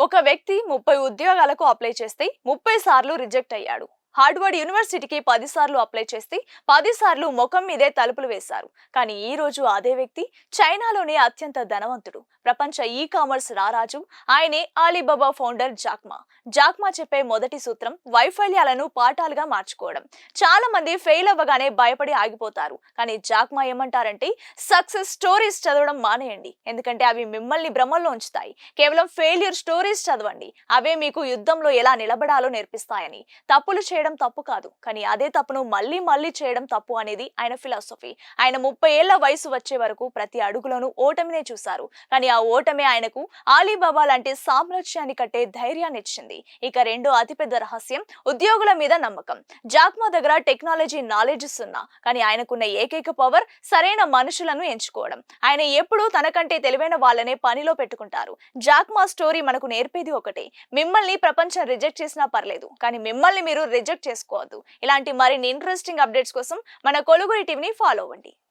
ఒక వ్యక్తి 30 ఉద్యోగాలకు అప్లై చేస్తే 30 సార్లు రిజెక్ట్ అయ్యాడు. హార్వర్డ్ యూనివర్సిటీకి 10 సార్లు అప్లై చేస్తే 10 సార్లు ముఖం మీదే తలుపులు వేశారు. కానీ ఈ రోజు అదే వ్యక్తి చైనాలోనే అత్యంత ధనవంతుడు, ప్రపంచ కామర్స్ రారాజు. ఆయనే అలీబాబా ఫౌండర్ జాక్మా. జాక్మా చెప్పే మొదటి సూత్రం వైఫల్యాలను పాఠాలుగా మార్చుకోవడం. చాలా మంది ఫెయిల్ అవ్వగానే భయపడి ఆగిపోతారు. కానీ జాక్మా ఏమంటారంటే సక్సెస్ స్టోరీస్ చదవడం మానేయండి, ఎందుకంటే అవి మిమ్మల్ని భ్రమల్లో ఉంచుతాయి. కేవలం ఫెయిల్యూర్ స్టోరీస్ చదవండి, అవే మీకు యుద్ధంలో ఎలా నిలబడాలో నేర్పిస్తాయని. తప్పులు చేయడం తప్పు కాదు, కానీ అదే తప్పును మళ్ళీ మళ్ళీ చేయడం తప్పు అనేది ఆయన ఫిలాసఫీ. ఆయన 30 ఏళ్ల వయసు వచ్చే వరకు ప్రతి అడుగులోనూ ఓటమినే చూశారు. కానీ ఆ ఓటమే ఆయనకు అలీబాబా లాంటి సామ్రాజ్యాన్ని కట్టే ధైర్యాన్ని ఇచ్చింది. ఇక రెండో అతిపెద్ద రహస్యం ఉద్యోగుల మీద నమ్మకం. జాక్మా దగ్గర టెక్నాలజీ నాలెడ్జ్ ఉన్నా, కానీ ఆయనకున్న ఏకైక పవర్ సరైన మనుషులను ఎంచుకోవడం. ఆయన ఎప్పుడూ తనకంటే తెలివైన వాళ్ళనే పనిలో పెట్టుకుంటారు. జాక్మా స్టోరీ మనకు నేర్పేది ఒకటే: మిమ్మల్ని ప్రపంచం రిజెక్ట్ చేసినా పర్లేదు, కానీ మిమ్మల్ని మీరు రిజెక్ట్ చేసుకోవద్దు. ఇలాంటి మరిన్ని ఇంట్రెస్టింగ్ అప్డేట్స్ కోసం మన కొలుగురి టీవీని ఫాలో అవ్వండి.